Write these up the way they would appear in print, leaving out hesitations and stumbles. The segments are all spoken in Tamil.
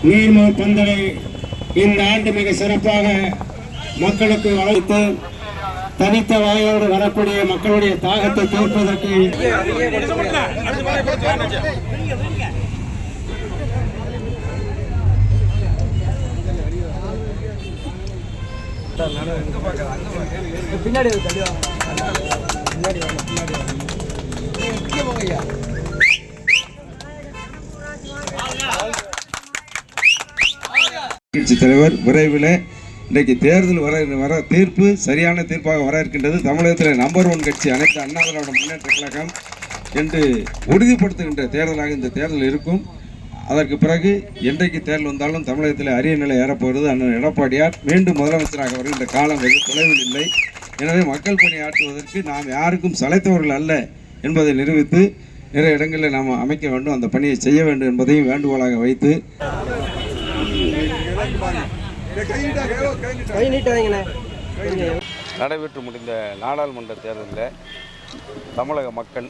நீர்மோர் பந்தலை இந்த ஆண்டு மிக சிறப்பாக மக்களுக்கு வளைத்து தனித்த வாயோடு வரக்கூடிய மக்களுடைய தாகத்தை தீர்ப்பதற்கு பின்னாடி தலைவர் விரைவில் இன்றைக்கு தேர்தல் வர தீர்ப்பு சரியான தீர்ப்பாக வர இருக்கின்றது. தமிழகத்தில் நம்பர் 1 கட்சி அனைத்து அண்ணா திராவிட முன்னேற்ற கழகம் என்று உறுதிப்படுத்துகின்ற தேர்தலாக இந்த தேர்தல் இருக்கும். அதற்கு பிறகு என்றைக்கு தேர்தல் வந்தாலும் தமிழகத்தில் அரிய நிலை ஏறப்போகிறது. அண்ணன் எடப்பாடியார் மீண்டும் முதலமைச்சராக வருகின்ற காலம் வெகு தொலைவில் இல்லை. எனவே மக்கள் பணி ஆற்றுவதற்கு நாம் யாருக்கும் சளைத்தவர்கள் அல்ல என்பதை நிரூபித்து நிறைய இடங்களில் நாம் அமைக்க வேண்டும், அந்த பணியை செய்ய வேண்டும் என்பதையும் வேண்டுகோளாக வைத்து நடைபெற்று முடிந்த நாடாளுமன்ற தேர்தலில் தமிழக மக்கள்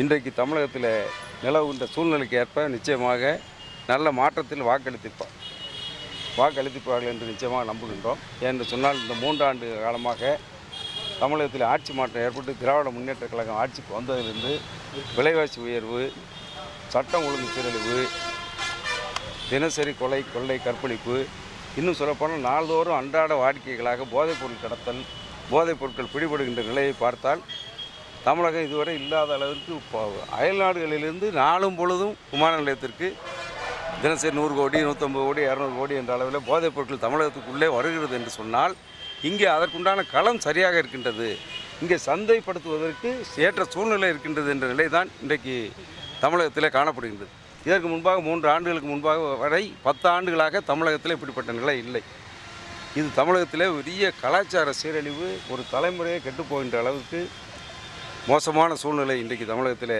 இன்றைக்கு தமிழகத்தில் நிலவுகின்ற சூழ்நிலைக்கு ஏற்ப நிச்சயமாக நல்ல மாற்றத்தில் வாக்களித்திருப்பார்கள் என்று நிச்சயமாக நம்புகின்றோம். என்று சொன்னால் இந்த 3 ஆண்டு காலமாக தமிழகத்தில் ஆட்சி மாற்றம் ஏற்பட்டு திராவிட முன்னேற்ற கழகம் ஆட்சிக்கு வந்ததிலிருந்து விலைவாசி உயர்வு, சட்டம் ஒழுங்கு சீரழிவு, தினசரி கொலை, கொள்ளை, கற்பழிப்பு, இன்னும் சொல்லப்போனால் நாள்தோறும் அன்றாட வாடிக்கைகளாக போதைப்பொருள் கடத்தல், போதைப் பொருட்கள் பிடிபடுகின்ற நிலையை பார்த்தால் தமிழகம் இதுவரை இல்லாத அளவிற்கு அயல் நாடுகளிலிருந்து நாளும் பொழுதும் விமான நிலையத்திற்கு தினசரி 100 கோடி, 150 கோடி, 200 கோடி என்ற அளவில் போதைப் பொருட்கள் தமிழகத்துக்குள்ளே வருகிறது என்று சொன்னால் இங்கே அதற்குண்டான களம் சரியாக இருக்கின்றது, இங்கே சந்தைப்படுத்துவதற்கு ஏற்ற சூழ்நிலை இருக்கின்றது என்ற நிலை தான் இன்றைக்கு தமிழகத்தில் காணப்படுகின்றது. இதற்கு முன்பாக 3 ஆண்டுகளுக்கு முன்பாக வரை 10 ஆண்டுகளாக தமிழகத்தில் இப்படிப்பட்ட நிலை இல்லை. இது தமிழகத்தில் பெரிய கலாச்சார சீரழிவு, ஒரு தலைமுறையை கெட்டுப்போகின்ற அளவுக்கு மோசமான சூழ்நிலை இன்றைக்கு தமிழகத்தில்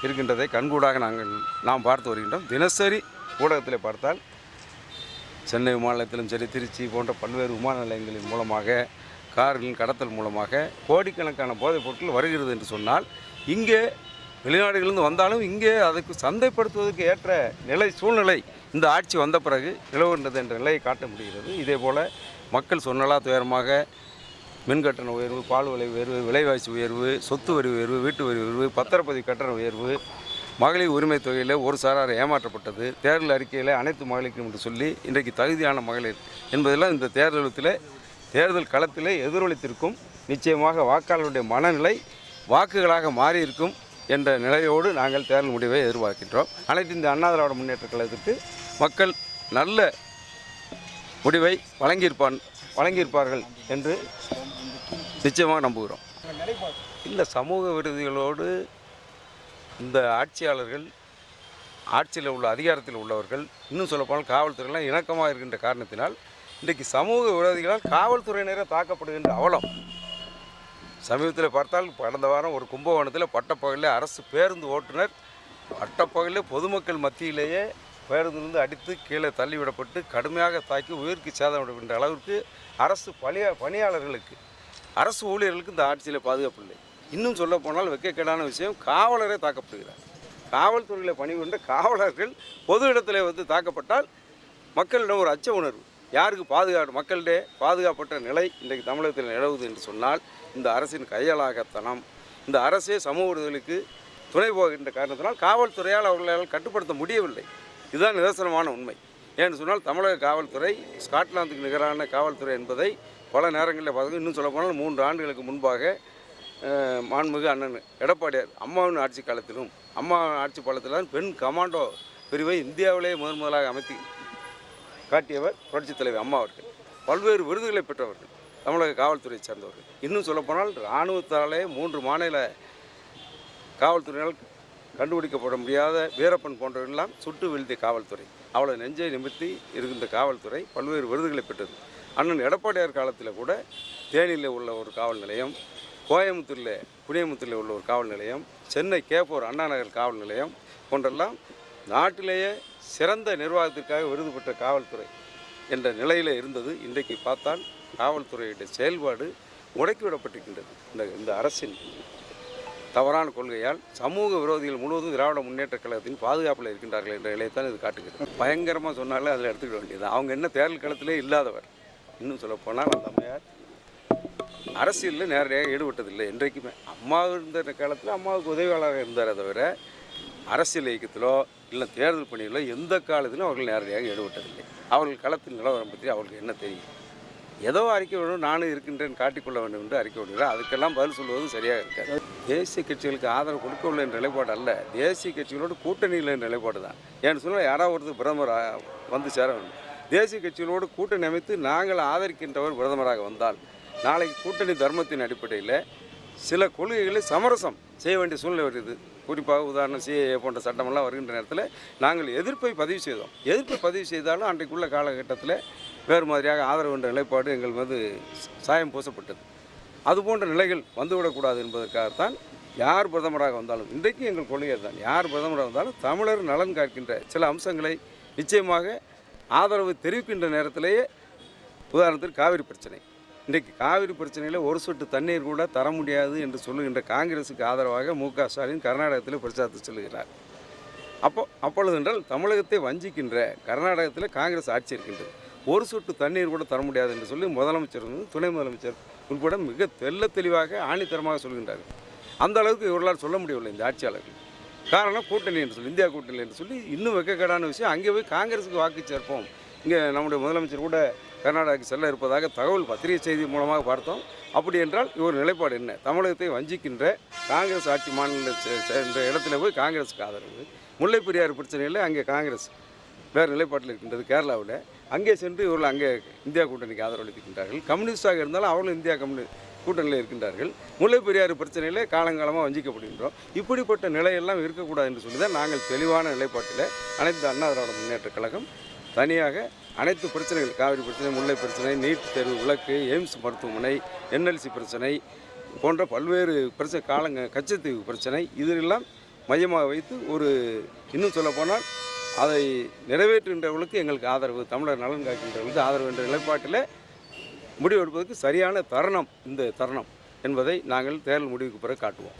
இருக்கின்றதை கண்கூடாக நாம் பார்த்து வருகின்றோம். தினசரி ஊடகத்தில் பார்த்தால் சென்னை விமான நிலையத்திலும் சரி, திருச்சி போன்ற பல்வேறு விமான நிலையங்களின் மூலமாக, கார்களின் கடத்தல் மூலமாக கோடிக்கணக்கான போதைப் பொருட்கள் வருகிறது என்று சொன்னால் இங்கே வெளிநாடுகளிலிருந்து வந்தாலும் இங்கே அதுக்கு சந்தைப்படுத்துவதற்கு ஏற்ற சூழ்நிலை இந்த ஆட்சி வந்த பிறகு நிலவுகின்றது என்ற நிலையை காட்ட முடிகிறது. இதே போல் மக்கள் சொன்னலா துயரமாக மின்கட்டண உயர்வு, பால் விலை உயர்வு, விலைவாசி உயர்வு, சொத்து வரி உயர்வு, வீட்டு வரி உயர்வு, பத்திரப்பதிவு கட்டண உயர்வு, மகளிர் உரிமை தொகையில் ஒரு சாரார் ஏமாற்றப்பட்டது, தேர்தல் அறிக்கையில் அனைத்து மகளிருக்கும் என்று சொல்லி இன்றைக்கு தகுதியான மகளிர் என்பதெல்லாம் இந்த தேர்தல் களத்தில் எதிரொலித்திருக்கும். நிச்சயமாக வாக்காளருடைய மனநிலை வாக்குகளாக மாறியிருக்கும் என்ற நிலையோடு நாங்கள் தேர்தல் முடிவை எதிர்பார்க்கின்றோம். அனைத்து இந்த அண்ணா திராவிட முன்னேற்ற கழகத்திற்கு மக்கள் நல்ல முடிவை வழங்கியிருப்பார்கள் என்று நிச்சயமாக நம்புகிறோம். இந்த சமூக விரோதிகளோடு இந்த ஆட்சியாளர்கள், ஆட்சியில் உள்ள அதிகாரத்தில் உள்ளவர்கள், இன்னும் சொல்லப்போனால் காவல்துறையெல்லாம் இணக்கமாக இருக்கின்ற காரணத்தினால் இன்றைக்கு சமூக விரோதிகளால் காவல்துறையினரை தாக்கப்படுகின்ற அவலம் சமீபத்தில் பார்த்தால் கடந்த வாரம் ஒரு கும்பகோணத்தில் பட்டப்பகலில் அரசு பேருந்து ஓட்டுநர் பட்டப்பகலில் பொதுமக்கள் மத்தியிலேயே பேருந்திலிருந்து அடித்து கீழே தள்ளிவிடப்பட்டு கடுமையாக தாக்கி உயிருக்கு சேதமிடுகின்ற அளவிற்கு அரசு பணியாளர்களுக்கு, அரசு ஊழியர்களுக்கு இந்த ஆட்சியில் பாதுகாப்பு இல்லை. இன்னும் சொல்லப்போனால் வெட்கக்கேடான விஷயம், காவலரே தாக்கப்படுகிறார். காவல்துறையில் பணிபுரிந்த காவலர்கள் பொது இடத்துல தாக்கப்பட்டால் மக்களிடம் ஒரு அச்ச உணர்வு, யாருக்கு மக்களிடையே பாதுகாப்பற்ற நிலை இன்றைக்கு தமிழகத்தில் நிலவுது என்று சொன்னால் இந்த அரசின் கையாளாகத்தனம், இந்த அரசே சமூக விரோதிகளுக்கு துணை போகின்ற காரணத்தினால் காவல்துறையால் அவர்களால் கட்டுப்படுத்த முடியவில்லை. இதுதான் நிதர்சனமான உண்மை. ஏன்னு சொன்னால் தமிழக காவல்துறை ஸ்காட்லாந்துக்கு நிகரான காவல்துறை என்பதை பல நேரங்களில் பார்த்து, இன்னும் சொல்லப்போனால் 3 ஆண்டுகளுக்கு முன்பாக மாண்புமிகு அண்ணன் எடப்பாடியார் அம்மாவின் ஆட்சி காலத்திலும், அம்மா ஆட்சி காலத்தில் தான் பெண் கமாண்டோ பிரிவை இந்தியாவிலேயே முதலாக அமைத்து காட்டியவர் புரட்சித் தலைவர் அம்மா அவர்கள். பல்வேறு விருதுகளை பெற்றவர்கள் தமிழக காவல்துறையை சேர்ந்தவர்கள். இன்னும் சொல்லப்போனால் இராணுவத்தாலே 3 மாநில காவல்துறையினால் கண்டுபிடிக்கப்பட முடியாத வீரப்பன் போன்றவர்களெல்லாம் சுட்டு வீழ்த்திய காவல்துறை, அவ்வளோ நெஞ்சை நிமித்தி இருக்கின்ற காவல்துறை பல்வேறு விருதுகளை பெற்றது. அண்ணன் எடப்பாடியார் காலத்தில் கூட தேனியில் உள்ள ஒரு காவல் நிலையம், கோயம்புத்தூரில் புனியமுத்தூரில் உள்ள ஒரு காவல் நிலையம், சென்னை கேப்பூர் அண்ணா நகர் காவல் நிலையம் போன்றெல்லாம் நாட்டிலேயே சிறந்த நிர்வாகத்திற்காக விருது பெற்ற காவல்துறை என்ற நிலையில் இருந்தது. இன்றைக்கு பார்த்தால் காவல்துறையுடைய செயல்பாடு முடக்கிவிடப்பட்டிருக்கின்றது. இந்த அரசின் தவறான கொள்கையால் சமூக விரோதிகள் முழுவதும் திராவிட முன்னேற்ற கழகத்தின் பாதுகாப்பில் இருக்கின்றார்கள் என்ற நிலையத்தான் இது காட்டுகிறது. பயங்கரமாக சொன்னாலே அதில் எடுத்துக்கிட வேண்டியது. அவங்க என்ன தேர்தல் களத்திலே இல்லாதவர். இன்னும் சொல்லப்போனால் அந்த அம்மையார் அரசியலில் நேரடியாக ஈடுபட்டதில்லை என்றைக்குமே. அம்மா இருந்த காலத்தில் அம்மாவுக்கு உதவியாளராக இருந்தாரே தவிர அரசியல் இயக்கத்திலோ இல்லை தேர்தல் பணியிலோ எந்த காலத்திலும் அவர்கள் நேரடியாக ஈடுபட்டதில்லை. அவர்கள் களத்தில் நிலவரம் பற்றி அவர்களுக்கு என்ன தெரியும்? ஏதோ அறிக்கை விடணும், நானும் இருக்கின்றேன் காட்டிக்கொள்ள வேண்டும் என்று அறிக்கை விடுகிறார். அதுக்கெல்லாம் பதில் சொல்வது சரியாக இருக்காது. தேசிய கட்சிகளுக்கு ஆதரவு கொடுக்கவில்லை என்ற நிலைப்பாடு அல்ல, தேசிய கட்சிகளோடு கூட்டணியில் என்ற நிலைப்பாடு தான். ஏன்னு சொன்னால் யாராவது ஒருத்தர் பிரதமர் வந்து சேர வேண்டும். தேசிய கட்சிகளோடு கூட்டணி அமைத்து நாங்கள் ஆதரிக்கின்றவர் பிரதமராக வந்தால் நாளைக்கு கூட்டணி தர்மத்தின் அடிப்படையில் சில கொள்கைகளை சமரசம் செய்ய வேண்டிய சூழ்நிலை வருகிறது. குறிப்பாக உதாரணம் சிஏஏ போன்ற சட்டமெல்லாம் வருகின்ற நேரத்தில் நாங்கள் எதிர்ப்பை பதிவு செய்தோம். எதிர்ப்பை பதிவு செய்தாலும் அன்றைக்குள்ள காலகட்டத்தில் வேறு மாதிரியாக ஆதரவு என்ற நிலைப்பாடு எங்கள் மீது சாயம் பூசப்பட்டது. அதுபோன்ற நிலைகள் வந்துவிடக்கூடாது என்பதற்காகத்தான் யார் பிரதமராக வந்தாலும் இன்றைக்கு எங்கள் கொள்கை தான், யார் பிரதமராக வந்தாலும் தமிழர் நலன் காக்கின்ற சில அம்சங்களை நிச்சயமாக ஆதரவு தெரிவிக்கின்ற நேரத்திலேயே, உதாரணத்திற்கு காவிரி பிரச்சனை. இன்றைக்கு காவிரி பிரச்சனையில் ஒரு சொட்டு தண்ணீர் கூட தர முடியாது என்று சொல்லுகின்ற காங்கிரஸுக்கு ஆதரவாக மு.க. ஸ்டாலின் கர்நாடகத்தில் பிரச்சாரத்தை செல்கிறார். அப்பொழுது என்றால் தமிழகத்தை வஞ்சிக்கின்ற கர்நாடகத்தில் காங்கிரஸ் ஆட்சி இருக்கின்றது. ஒரு சொட்டு தண்ணீர் கூட தர முடியாது என்று சொல்லி முதலமைச்சர் துணை முதலமைச்சர் உட்பட மிக தெளிவாக ஆணித்தரமாக சொல்கின்றார்கள். அந்த அளவுக்கு இவர்களால் சொல்ல முடியவில்லை இந்த ஆட்சியாளர்கள். காரணம் கூட்டணி என்று சொல்லி, இந்தியா கூட்டணி என்று சொல்லி இன்னும் வெக்கக்கேடான விஷயம். அங்கே போய் காங்கிரஸுக்கு வாக்கு சேர்ப்போம், இங்கே நம்முடைய முதலமைச்சர் கூட கர்நாடகாவுக்கு செல்ல இருப்பதாக தகவல் பத்திரிகை செய்தி மூலமாக பார்த்தோம். அப்படி என்றால் இவர் நிலைப்பாடு என்ன? தமிழகத்தை வஞ்சிக்கின்ற காங்கிரஸ் ஆட்சி மாநில என்ற இடத்துல போய் காங்கிரஸுக்கு ஆதரவு. முல்லை பெரியாறு பிரச்சனையில் அங்கே காங்கிரஸ் வேறு நிலைப்பாட்டில் இருக்கின்றது கேரளாவில். அங்கே சென்று இவர்கள் அங்கே இந்தியா கூட்டணிக்கு ஆதரவளிக்கின்றார்கள். கம்யூனிஸ்டாக இருந்தாலும் அவர்களும் இந்தியா கூட்டணியில் இருக்கின்றார்கள். முல்லை பெரியாறு பிரச்சனையில் காலங்காலமாக வஞ்சிக்கப்படுகின்றோம். இப்படிப்பட்ட நிலையெல்லாம் இருக்கக்கூடாது என்று சொல்லி தான் நாங்கள் தெளிவான நிலைப்பாட்டில் அனைத்து அண்ணா திராவிட முன்னேற்ற கழகம் தனியாக அனைத்து பிரச்சனைகள், காவிரி பிரச்சனை, முல்லை பிரச்சனை, நீட் தேர்வு விலக்கு, எய்ம்ஸ் மருத்துவமனை, NLC பிரச்சனை போன்ற பல்வேறு பிரச்சனை, கச்சத்தீவு பிரச்சனை, இதெல்லாம் மையமாக வைத்து இன்னும் சொல்லப்போனால் அதை நிறைவேற்றுகின்றவர்களுக்கு எங்களுக்கு ஆதரவு, தமிழர் நலன் காக்கின்றவர்களுக்கு ஆதரவு என்ற நிலைப்பாட்டில் முடிவெடுப்பதற்கு சரியான தருணம் இந்த தருணம் என்பதை நாங்கள் தேர்தல் முடிவுக்கு பிறகு காட்டுவோம்.